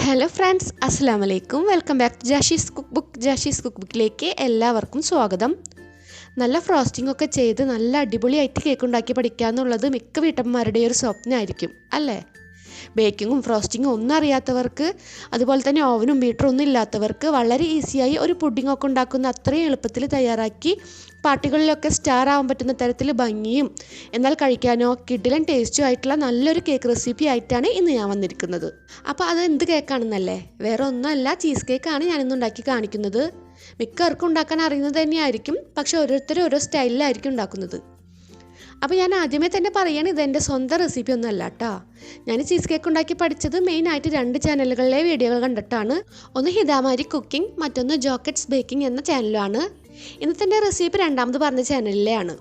Hello friends, അസ്സലാമു അലൈക്കും. Welcome back to Jashi's cook ബുക്കിലേക്ക് എല്ലാവർക്കും സ്വാഗതം. നല്ല ഫ്രോസ്റ്റിംഗ് ഒക്കെ ചെയ്ത് നല്ല അടിപൊളിയായിട്ട് കേക്ക് ഉണ്ടാക്കി പഠിക്കുക എന്നുള്ളത് മിക്ക വീട്ടമ്മമാരുടെ ഒരു സ്വപ്നമായിരിക്കും അല്ലേ? ബേക്കിങ്ങും ഫ്രോസ്റ്റിങ്ങും ഒന്നും അറിയാത്തവർക്ക്, അതുപോലെ തന്നെ ഓവനും ബീറ്ററും ഒന്നും ഇല്ലാത്തവർക്ക് വളരെ ഈസിയായി ഒരു പുഡിംഗ് ഒക്കെ ഉണ്ടാക്കുന്ന അത്രയും എളുപ്പത്തിൽ തയ്യാറാക്കി പാർട്ടികളിലൊക്കെ സ്റ്റാർ ആവാൻ പറ്റുന്ന തരത്തിൽ ഭംഗിയും എന്നാൽ കഴിക്കാനോ കിഡിലും ടേസ്റ്റും ആയിട്ടുള്ള നല്ലൊരു കേക്ക് റെസിപ്പി ആയിട്ടാണ് ഇന്ന് ഞാൻ വന്നിരിക്കുന്നത്. അപ്പോൾ അത് എന്ത് കേക്കാണെന്നല്ലേ? വേറെ ഒന്നുമല്ല, ചീസ് കേക്കാണ് ഞാനിന്ന് ഉണ്ടാക്കി കാണിക്കുന്നത്. മിക്കവർക്കും ഉണ്ടാക്കാൻ അറിയുന്നത് തന്നെയായിരിക്കും, പക്ഷെ ഓരോരുത്തരും ഓരോ സ്റ്റൈലിലായിരിക്കും ഉണ്ടാക്കുന്നത്. അപ്പോൾ ഞാൻ ആദ്യമേ തന്നെ പറയുകയാണ്, ഇതെൻ്റെ സ്വന്തം റെസിപ്പി ഒന്നും അല്ല കേട്ടോ. ഞാൻ ചീസ് കേക്ക് ഉണ്ടാക്കി പഠിച്ചത് മെയിനായിട്ട് 2 ചാനലുകളിലെ വീഡിയോകൾ കണ്ടിട്ടാണ്. ഒന്ന് ഹിദാമാരി കുക്കിംഗ്, മറ്റൊന്ന് ജോക്കറ്റ്സ് ബേക്കിംഗ് എന്ന ചാനലാണ്. ഇന്നത്തെ എൻ്റെ റെസിപ്പി രണ്ടാമത് പറഞ്ഞ ചാനലിലെയാണ്.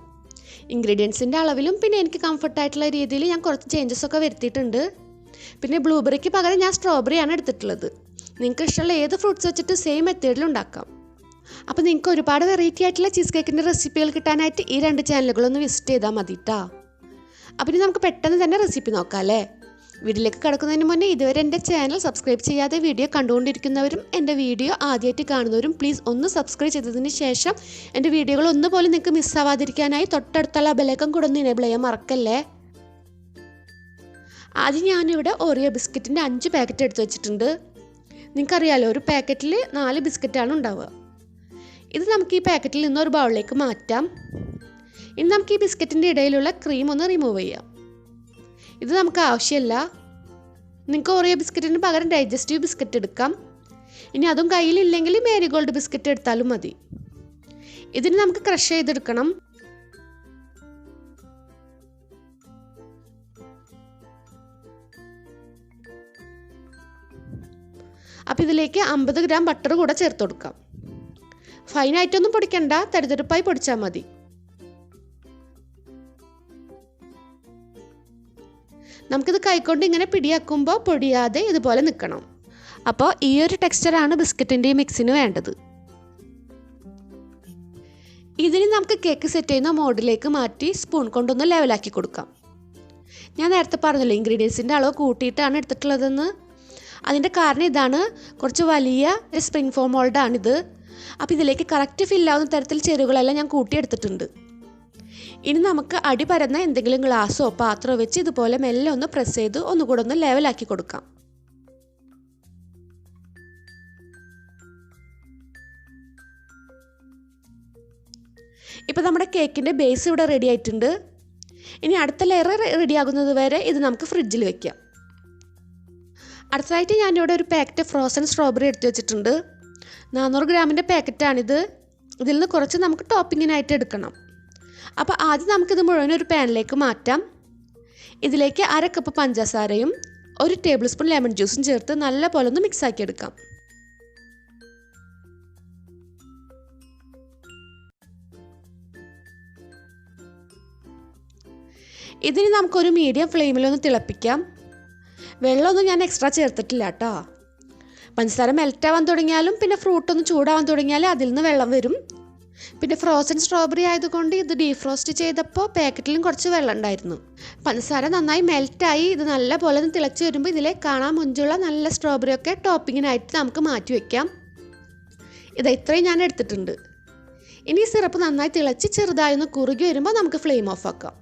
ഇൻഗ്രീഡിയൻസിൻ്റെ അളവിലും പിന്നെ എനിക്ക് കംഫർട്ടായിട്ടുള്ള രീതിയിൽ ഞാൻ കുറച്ച് ചേഞ്ചസ് ഒക്കെ വരുത്തിയിട്ടുണ്ട്. പിന്നെ ബ്ലൂബെറിക്ക് പകരം ഞാൻ സ്ട്രോബെറിയാണ് എടുത്തിട്ടുള്ളത്. നിങ്ങൾക്ക് ഇഷ്ടമുള്ള ഏത് ഫ്രൂട്ട്സ് വെച്ചിട്ട് സെയിം മെത്തേഡിൽ ഉണ്ടാക്കാം. അപ്പോൾ നിങ്ങൾക്ക് ഒരുപാട് വെറൈറ്റി ആയിട്ടുള്ള ചീസ് കേക്കിൻ്റെ റെസിപ്പികൾ കിട്ടാനായിട്ട് ഈ 2 ചാനലുകളൊന്ന് വിസിറ്റ് ചെയ്താൽ മതി കേട്ടോ. അപ്പോൾ ഇനി നമുക്ക് പെട്ടെന്ന് തന്നെ റെസിപ്പി നോക്കാം അല്ലേ? വീഡിയോയിലേക്ക് കിടക്കുന്നതിന് മുന്നേ ഇതുവരെ എൻ്റെ ചാനൽ സബ്സ്ക്രൈബ് ചെയ്യാതെ വീഡിയോ കണ്ടുകൊണ്ടിരിക്കുന്നവരും എൻ്റെ വീഡിയോ ആദ്യമായിട്ട് കാണുന്നവരും പ്ലീസ് ഒന്ന് സബ്സ്ക്രൈബ് ചെയ്തതിന് ശേഷം എൻ്റെ വീഡിയോകൾ ഒന്നുപോലും നിങ്ങൾക്ക് മിസ്സാവാതിരിക്കാനായി തൊട്ടടുത്തുള്ള ബെലൈക്കൺ കൂടെ ഒന്ന് എനേബിൾ ചെയ്യാൻ മറക്കല്ലേ. ആദ്യം ഞാനിവിടെ ഓറിയോ ബിസ്ക്കറ്റിൻ്റെ 5 പാക്കറ്റ് എടുത്ത് വെച്ചിട്ടുണ്ട്. നിങ്ങൾക്കറിയാലോ, ഒരു പാക്കറ്റിൽ 4 ബിസ്ക്കറ്റാണ് ഉണ്ടാവുക. ഇത് നമുക്ക് ഈ പാക്കറ്റിൽ നിന്ന് ഒരു ബൗളിലേക്ക് മാറ്റാം. ഇനി നമുക്ക് ഈ ബിസ്ക്കറ്റിൻ്റെ ഇടയിലുള്ള ക്രീം ഒന്ന് റിമൂവ് ചെയ്യാം. ഇത് നമുക്ക് ആവശ്യമില്ല. നിങ്ങൾക്ക് ഓറിയോ ബിസ്ക്കറ്റിന് പകരം ഡൈജസ്റ്റീവ് ബിസ്ക്കറ്റ് എടുക്കാം. ഇനി അതും കയ്യിലില്ലെങ്കിൽ മേരിഗോൾഡ് ബിസ്ക്കറ്റ് എടുത്താലും മതി. ഇതിന് നമുക്ക് ക്രഷ് ചെയ്തെടുക്കണം. അപ്പോൾ ഇതിലേക്ക് 50 ഗ്രാം ബട്ടർ കൂടെ ചേർത്ത് കൊടുക്കാം. ഫൈനായിട്ടൊന്നും പൊടിക്കണ്ട, തരിതരിപ്പായി പൊടിച്ചാൽ മതി. നമുക്കിത് കൈകൊണ്ട് ഇങ്ങനെ പിടിയാക്കുമ്പോൾ പൊടിയാതെ ഇതുപോലെ നിൽക്കണം. അപ്പോൾ ഈ ഒരു ടെക്സ്ചറാണ് ബിസ്ക്കറ്റിൻ്റെ ഈ മിക്സിന് വേണ്ടത്. ഇതിന് നമുക്ക് കേക്ക് സെറ്റ് ചെയ്യുന്ന മോഡിലേക്ക് മാറ്റി സ്പൂൺ കൊണ്ടൊന്ന് ലെവലാക്കി കൊടുക്കാം. ഞാൻ നേരത്തെ പറഞ്ഞല്ലോ, ഇൻഗ്രീഡിയൻസിൻ്റെ അളവ് കൂട്ടിയിട്ടാണ് എടുത്തിട്ടുള്ളതെന്ന്. അതിൻ്റെ കാരണം ഇതാണ്, കുറച്ച് വലിയ സ്പ്രിംഗ് ഫോം മോൾഡാണിത്. അപ്പോൾ ഇതിലേക്ക് കറക്റ്റ് ഫില്ലാവുന്ന തരത്തിൽ ചേരുവകളെല്ലാം ഞാൻ കൂട്ടിയെടുത്തിട്ടുണ്ട്. ഇനി നമുക്ക് അടി പരന്ന എന്തെങ്കിലും ഗ്ലാസ്സോ പാത്രമോ വെച്ച് ഇതുപോലെ മെല്ലെ ഒന്ന് പ്രസ് ചെയ്ത് ഒന്നുകൂടെ ഒന്ന് ലെവലാക്കി കൊടുക്കാം. ഇപ്പോൾ നമ്മുടെ കേക്കിൻ്റെ ബേസ് ഇവിടെ റെഡി ആയിട്ടുണ്ട്. ഇനി അടുത്ത ലെയർ റെഡിയാകുന്നത് വരെ ഇത് നമുക്ക് ഫ്രിഡ്ജിൽ വെക്കാം. അടുത്തതായിട്ട് ഞാനിവിടെ ഒരു പാക്കറ്റ് ഫ്രോസൺ സ്ട്രോബെറി എടുത്ത് വെച്ചിട്ടുണ്ട്. 400 ഗ്രാമിൻ്റെ പാക്കറ്റാണിത്. ഇതിൽ നിന്ന് കുറച്ച് നമുക്ക് ടോപ്പിങ്ങിനായിട്ട് എടുക്കണം. അപ്പോൾ ആദ്യം നമുക്കിത് മുഴുവൻ ഒരു പാനിലേക്ക് മാറ്റാം. ഇതിലേക്ക് 1/2 കപ്പ് പഞ്ചസാരയും 1 ടേബിൾ സ്പൂൺ ലെമൺ ജ്യൂസും ചേർത്ത് നല്ല പോലെ ഒന്ന് മിക്സാക്കി എടുക്കാം. ഇതിന് നമുക്കൊരു മീഡിയം ഫ്ലെയിമിലൊന്ന് തിളപ്പിക്കാം. വെള്ളമൊന്നും ഞാൻ എക്സ്ട്രാ ചേർത്തിട്ടില്ല കേട്ടോ. പഞ്ചസാര മെൽറ്റാവാൻ തുടങ്ങിയാലും പിന്നെ ഫ്രൂട്ടൊന്ന് ചൂടാവാൻ തുടങ്ങിയാലും അതിൽ നിന്ന് വെള്ളം വരും. പിന്നെ ഫ്രോസൺ സ്ട്രോബെറി ആയതുകൊണ്ട് ഇത് ഡീഫ്രോസ്റ്റ് ചെയ്തപ്പോൾ പാക്കറ്റിലും കുറച്ച് വെള്ളം ഉണ്ടായിരുന്നു. പഞ്ചസാര നന്നായി മെൽറ്റായി ഇത് നല്ല പോലെ ഒന്ന് തിളച്ച് വരുമ്പോൾ ഇതിലെ കാണാൻ മുഞ്ചുള്ള നല്ല സ്ട്രോബെറി ഒക്കെ ടോപ്പിങ്ങിനായിട്ട് നമുക്ക് മാറ്റി വയ്ക്കാം. ഇത്രയും ഞാൻ എടുത്തിട്ടുണ്ട്. ഇനി സിറപ്പ് നന്നായി തിളച്ച് ചെറുതായി ഒന്ന് കുറുകി വരുമ്പോൾ നമുക്ക് ഫ്ലെയിം ഓഫ് ആക്കാം.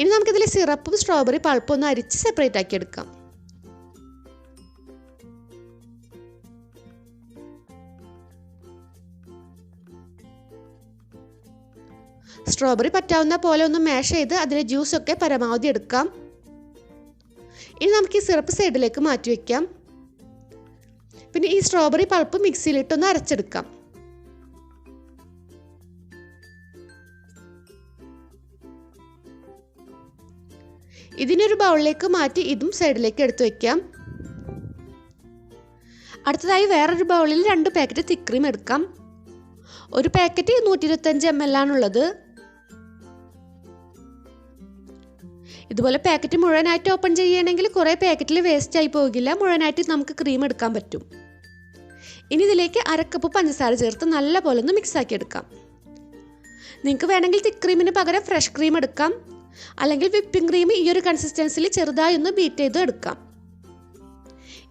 ഇനി നമുക്കിതിൽ സിറപ്പും സ്ട്രോബെറി പൾപ്പും ഒന്ന് അരിച്ച് സെപ്പറേറ്റ് ആക്കി എടുക്കാം. സ്ട്രോബെറി പറ്റാവുന്ന പോലെ ഒന്ന് മാഷ് ചെയ്ത് അതിലെ ജ്യൂസൊക്കെ പരമാവധി എടുക്കാം. ഇനി നമുക്ക് ഈ സിറപ്പ് സൈഡിലേക്ക് മാറ്റി വയ്ക്കാം. പിന്നെ ഈ സ്ട്രോബെറി പൾപ്പ് മിക്സിയിലിട്ടൊന്ന് അരച്ചെടുക്കാം. ഇതിനൊരു ബൗളിലേക്ക് മാറ്റി ഇതും സൈഡിലേക്ക് എടുത്തു വയ്ക്കാം. അടുത്തതായി വേറൊരു ബൗളിൽ 2 പാക്കറ്റ് തിക്ക് ക്രീം എടുക്കാം. ഒരു പാക്കറ്റ് 125 ml ആണുള്ളത്. ഇതുപോലെ പാക്കറ്റ് മുഴുവനായിട്ട് ഓപ്പൺ ചെയ്യുകയാണെങ്കിൽ കുറേ പാക്കറ്റിൽ വേസ്റ്റ് ആയി പോകില്ല. മുഴുവനായിട്ട് നമുക്ക് ക്രീം എടുക്കാൻ പറ്റും. ഇനി ഇതിലേക്ക് 1/2 കപ്പ് പഞ്ചസാര ചേർത്ത് നല്ല പോലെ ഒന്ന് മിക്സാക്കി എടുക്കാം. നിങ്ങൾക്ക് വേണമെങ്കിൽ തിക്ക് ക്രീമിന് പകരം ഫ്രഷ് ക്രീം എടുക്കാം. അല്ലെങ്കിൽ വിപ്പിംഗ് ക്രീം ഈ ഒരു കൺസിസ്റ്റൻസിയിൽ ചെറുതായി ഒന്ന് ബീറ്റ് ചെയ്ത് എടുക്കാം.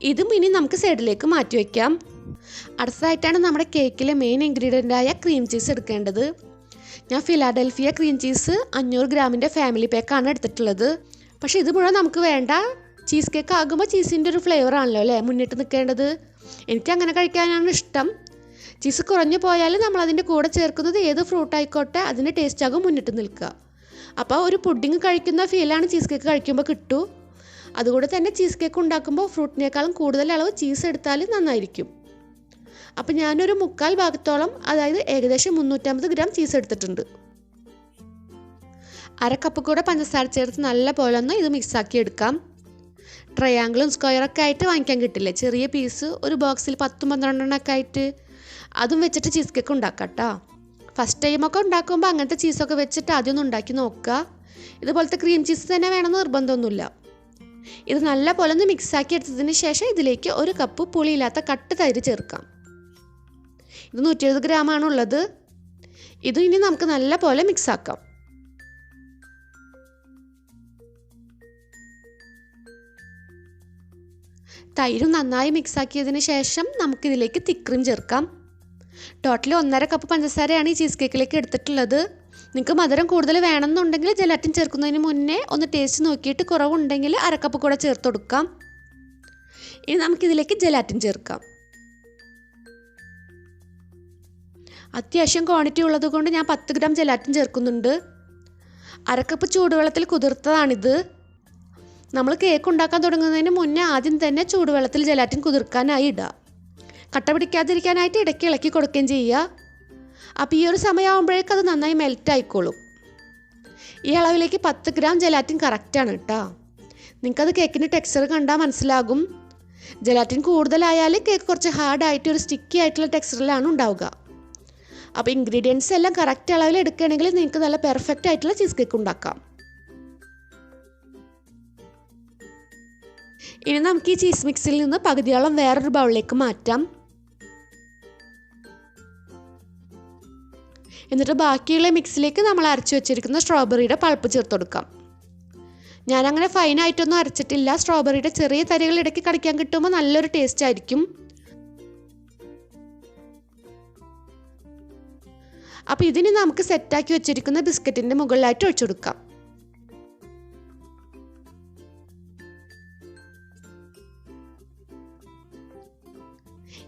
ഇതും ഇനി നമുക്ക് സൈഡിലേക്ക് മാറ്റി വയ്ക്കാം. അടുത്തതായിട്ടാണ് നമ്മുടെ കേക്കിലെ മെയിൻ ഇൻഗ്രീഡിയൻ്റായ ക്രീം ചീസ് എടുക്കേണ്ടത്. ഞാൻ ഫിലാഡൽഫിയ ക്രീം ചീസ് 500 ഗ്രാമിൻ്റെ ഫാമിലി പാക്കാണ് എടുത്തിട്ടുള്ളത്. പക്ഷേ ഇത് മുഴുവൻ നമുക്ക് വേണ്ട. ചീസ് കേക്ക് ആകുമ്പോൾ ചീസിൻ്റെ ഒരു ഫ്ലേവറാണല്ലോ അല്ലേ മുന്നിട്ട് നിൽക്കേണ്ടത്. എനിക്കങ്ങനെ കഴിക്കാനാണ് ഇഷ്ടം. ചീസ് കുറഞ്ഞു പോയാൽ നമ്മളതിൻ്റെ കൂടെ ചേർക്കുന്നത് ഏത് ഫ്രൂട്ട് ആയിക്കോട്ടെ അതിൻ്റെ ടേസ്റ്റ് ആകും മുന്നിട്ട് നിൽക്കുക. അപ്പോൾ ഒരു പുഡിങ് കഴിക്കുന്ന ഫീലാണ് ചീസ് കേക്ക് കഴിക്കുമ്പോൾ കിട്ടൂ. അതുകൊണ്ട് തന്നെ ചീസ് കേക്ക് ഉണ്ടാക്കുമ്പോൾ ഫ്രൂട്ടിനേക്കാളും കൂടുതൽ അളവ് ചീസ് എടുത്താൽ നന്നായിരിക്കും. അപ്പോൾ ഞാനൊരു 3/4 ഭാഗത്തോളം, അതായത് ഏകദേശം 350 ഗ്രാം ചീസ് എടുത്തിട്ടുണ്ട്. 1/2 കപ്പ് കൂടെ പഞ്ചസാര ചേർത്ത് നല്ല പോലെ ഒന്ന് ഇത് മിക്സാക്കി എടുക്കാം. ട്രയാങ്കിളും സ്ക്വയറൊക്കെ ആയിട്ട് വാങ്ങിക്കാൻ കിട്ടില്ലേ, ചെറിയ പീസ് ഒരു ബോക്സിൽ 10-12 ആയിട്ട്, അതും വെച്ചിട്ട് ചീസ് കേക്ക് ഉണ്ടാക്കാം കേട്ടോ. ഫസ്റ്റ് ടൈമൊക്കെ ഉണ്ടാക്കുമ്പോൾ അങ്ങനത്തെ ചീസൊക്കെ വെച്ചിട്ട് ആദ്യം ഒന്ന് ഉണ്ടാക്കി നോക്കുക. ഇതുപോലത്തെ ക്രീം ചീസ് തന്നെ വേണമെന്ന് നിർബന്ധമൊന്നുമില്ല. ഇത് നല്ല പോലെ ഒന്ന് മിക്സാക്കി എടുത്തതിന് ശേഷം ഇതിലേക്ക് 1 കപ്പ് പുളിയില്ലാത്ത കട്ട് തൈര് ചേർക്കാം. ഇത് 170 ഗ്രാമാണുള്ളത്. ഇത് ഇനി നമുക്ക് നല്ല പോലെ മിക്സാക്കാം. തൈരും നന്നായി മിക്സാക്കിയതിന് ശേഷം നമുക്കിതിലേക്ക് തിക്ക് ക്രീം ചേർക്കാം. ടോട്ടലി 1.5 കപ്പ് പഞ്ചസാരയാണ് ഈ ചീസ് കേക്കിലേക്ക് എടുത്തിട്ടുള്ളത്. നിങ്ങൾക്ക് മധുരം കൂടുതൽ വേണമെന്നുണ്ടെങ്കിൽ ജലാറ്റിൻ ചേർക്കുന്നതിന് മുന്നേ ഒന്ന് ടേസ്റ്റ് നോക്കിയിട്ട് കുറവുണ്ടെങ്കിൽ 1/2 കപ്പ് കൂടെ ചേർത്ത് കൊടുക്കാം. ഇനി നമുക്കിതിലേക്ക് ജലാറ്റിൻ ചേർക്കാം. അത്യാവശ്യം ക്വാണ്ടിറ്റി ഉള്ളത് കൊണ്ട് ഞാൻ 10 ഗ്രാം ജലാറ്റിൻ ചേർക്കുന്നുണ്ട്. 1/2 കപ്പ് ചൂടുവെള്ളത്തിൽ കുതിർത്തതാണിത്. നമ്മൾ കേക്ക് ഉണ്ടാക്കാൻ തുടങ്ങുന്നതിന് മുന്നേ ആദ്യം തന്നെ ചൂടുവെള്ളത്തിൽ ജലാറ്റിൻ കുതിർക്കാനായി ഇടുക. കട്ട പിടിക്കാതിരിക്കാനായിട്ട് ഇടയ്ക്ക് ഇളക്കി കൊടുക്കുകയും ചെയ്യുക. അപ്പോൾ ഈ ഒരു സമയമാകുമ്പോഴേക്കും അത് നന്നായി മെൽറ്റ് ആയിക്കോളും. ഈ അളവിലേക്ക് 10 ഗ്രാം ജലാറ്റിൻ കറക്റ്റാണ് കേട്ടോ. നിങ്ങൾക്കത് കേക്കിൻ്റെ ടെക്സ്ചർ കണ്ടാൽ മനസ്സിലാകും. ജലാറ്റിൻ കൂടുതലായാൽ കേക്ക് കുറച്ച് ഹാർഡായിട്ട് ഒരു സ്റ്റിക്കി ആയിട്ടുള്ള ടെക്സ്ചറിലാണ് ഉണ്ടാവുക. അപ്പോൾ ഇൻഗ്രീഡിയൻസ് എല്ലാം കറക്റ്റ് അളവിൽ എടുക്കുകയാണെങ്കിൽ നിങ്ങൾക്ക് നല്ല പെർഫെക്റ്റ് ആയിട്ടുള്ള ചീസ് കേക്ക് ഉണ്ടാക്കാം. ഇനി നമുക്ക് ഈ ചീസ് മിക്സിൽ നിന്ന് പകുതിയോളം വേറൊരു ബൗളിലേക്ക് മാറ്റാം. എന്നിട്ട് ബാക്കിയുള്ള മിക്സിലേക്ക് നമ്മൾ അരച്ചു വെച്ചിരിക്കുന്ന സ്ട്രോബെറിയുടെ പൾപ്പ് ചേർത്ത് കൊടുക്കാം. ഞാനങ്ങനെ ഫൈനായിട്ടൊന്നും അരച്ചിട്ടില്ല. സ്ട്രോബെറിയുടെ ചെറിയ തരികൾ ഇടയ്ക്ക് കടിക്കാൻ കിട്ടുമ്പോൾ നല്ലൊരു ടേസ്റ്റ് ആയിരിക്കും. അപ്പോൾ ഇതിന് നമുക്ക് സെറ്റാക്കി വെച്ചിരിക്കുന്ന ബിസ്ക്കറ്റിൻ്റെ മുകളിലായിട്ട് ഒഴിച്ചു കൊടുക്കാം.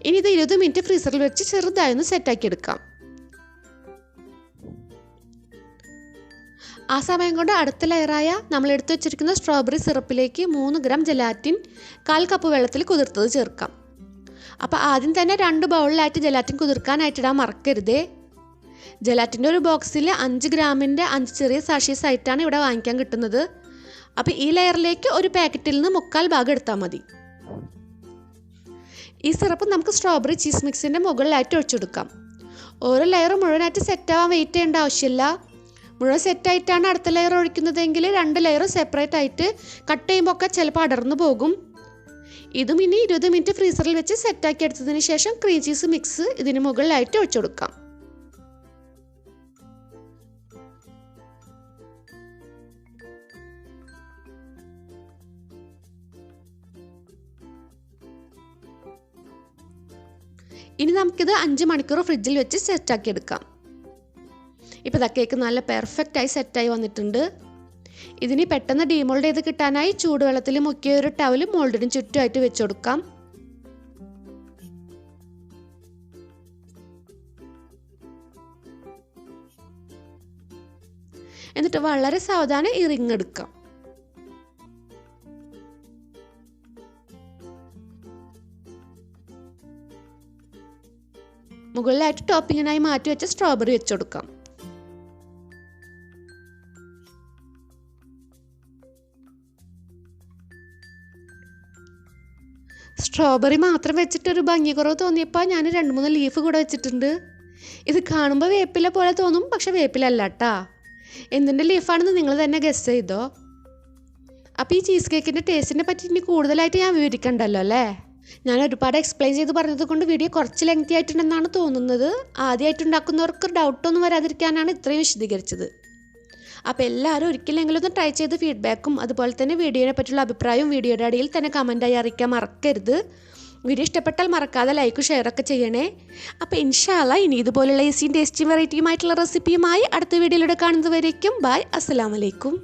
ഇനി ഇത് 20 മിനിറ്റ് ഫ്രീസറിൽ വെച്ച് ചെറുതായി ഒന്ന് സെറ്റാക്കി എടുക്കാം. ആ സമയം കൊണ്ട് അടുത്ത ലെയറായ നമ്മൾ എടുത്തു വെച്ചിരിക്കുന്ന സ്ട്രോബെറി സിറപ്പിലേക്ക് 3 ഗ്രാം ജലാറ്റിൻ 1/4 കപ്പ് വെള്ളത്തിൽ കുതിർത്തത് ചേർക്കാം. അപ്പോൾ ആദ്യം തന്നെ 2 ബൗളിലായിട്ട് ജലാറ്റിൻ കുതിർക്കാനായിട്ടിടാൻ മറക്കരുതേ. ജലാറ്റിൻ്റെ ഒരു ബോക്സിൽ 5 ഗ്രാമിൻ്റെ 5 ചെറിയ സാഷീസ് ആയിട്ടാണ് ഇവിടെ വാങ്ങിക്കാൻ കിട്ടുന്നത്. അപ്പോൾ ഈ ലെയറിലേക്ക് ഒരു പാക്കറ്റിൽ നിന്ന് 3/4 ഭാഗം എടുത്താൽ മതി. ഈ സിറപ്പ് നമുക്ക് സ്ട്രോബെറി ചീസ് മിക്സിൻ്റെ മുകളിലായിട്ട് ഒഴിച്ചെടുക്കാം. ഓരോ ലെയർ മുഴുവനായിട്ട് സെറ്റാവാൻ വെയിറ്റ് ചെയ്യേണ്ട ആവശ്യമില്ല. മുഴുവൻ സെറ്റായിട്ടാണ് അടുത്ത ലെയർ ഒഴിക്കുന്നതെങ്കിൽ 2 ലെയർ സെപ്പറേറ്റ് ആയിട്ട് കട്ട് ചെയ്യുമ്പോൾ ഒക്കെ ചിലപ്പോൾ അടർന്നു പോകും. ഇതും ഇനി 20 മിനിറ്റ് ഫ്രീസറിൽ വെച്ച് സെറ്റാക്കി എടുത്തതിന് ശേഷം ക്രീം ചീസ് മിക്സ് ഇതിന് മുകളിലായിട്ട് ഒഴിച്ചെടുക്കാം. ഇനി നമുക്കിത് 5 മണിക്കൂർ ഫ്രിഡ്ജിൽ വെച്ച് സെറ്റാക്കി എടുക്കാം. ഇപ്പോൾ ഇതാ കേക്ക് നല്ല പെർഫെക്റ്റായി സെറ്റായി വന്നിട്ടുണ്ട്. ഇതിന് പെട്ടെന്ന് ഡീമോൾഡ് ചെയ്ത് കിട്ടാനായി ചൂടുവെള്ളത്തിൽ മുക്കിയ ഒരു ടവൽ മോൾഡിന് ചുറ്റുമായിട്ട് വെച്ച് കൊടുക്കാം. എന്നിട്ട് വളരെ സാവധാനം ഈ റിങ് എടുക്കാം. മുകളിലായിട്ട് ടോപ്പിങ്ങിനായി മാറ്റി വെച്ച സ്ട്രോബെറി വെച്ച് കൊടുക്കാം. സ്ട്രോബെറി മാത്രം വെച്ചിട്ടൊരു ഭംഗി കുറവ് തോന്നിയപ്പോൾ ഞാൻ 2-3 ലീഫ് കൂടെ വെച്ചിട്ടുണ്ട്. ഇത് കാണുമ്പോൾ വേപ്പില പോലെ തോന്നും, പക്ഷെ വേപ്പിലല്ല കേട്ടോ. എന്തിൻ്റെ ലീഫാണെന്ന് നിങ്ങൾ തന്നെ ഗസ് ചെയ്തോ. അപ്പോൾ ഈ ചീസ് കേക്കിൻ്റെ ടേസ്റ്റിനെ പറ്റി ഇനി കൂടുതലായിട്ട് ഞാൻ വിവരിക്കണ്ടല്ലോ അല്ലേ. ഞാൻ ഒരുപാട് എക്സ്പ്ലെയിൻ ചെയ്ത് പറഞ്ഞത് കൊണ്ട് വീഡിയോ കുറച്ച് ലെങ്തി ആയിട്ടുണ്ടെന്നാണ് തോന്നുന്നത്. ആദ്യമായിട്ട് ഉണ്ടാക്കുന്നവർക്ക് ഡൗട്ടൊന്നും വരാതിരിക്കാനാണ് ഇത്രയും വിശദീകരിച്ചത്. അപ്പോൾ എല്ലാവരും ഒരിക്കലെങ്കിലും ഒന്ന് ട്രൈ ചെയ്ത് ഫീഡ്ബാക്കും അതുപോലെ തന്നെ വീഡിയോനെ പറ്റിയുള്ള അഭിപ്രായവും വീഡിയോയുടെ അടിയിൽ തന്നെ കമൻറ്റായി അറിയിക്കാൻ മറക്കരുത്. വീഡിയോ ഇഷ്ടപ്പെട്ടാൽ മറക്കാതെ ലൈക്ക് ഷെയറൊക്കെ ചെയ്യണേ. അപ്പോൾ ഇൻഷാ അല്ലാഹ് ഇനി ഇതുപോലുള്ള ഈസിയും ടേസ്റ്റിയും വെറൈറ്റിയുമായിട്ടുള്ള റെസിപ്പിയുമായി അടുത്ത വീഡിയോയിലൂടെ കാണുന്നതുവരേക്കും ബൈ. അസ്സലാമു അലൈക്കും.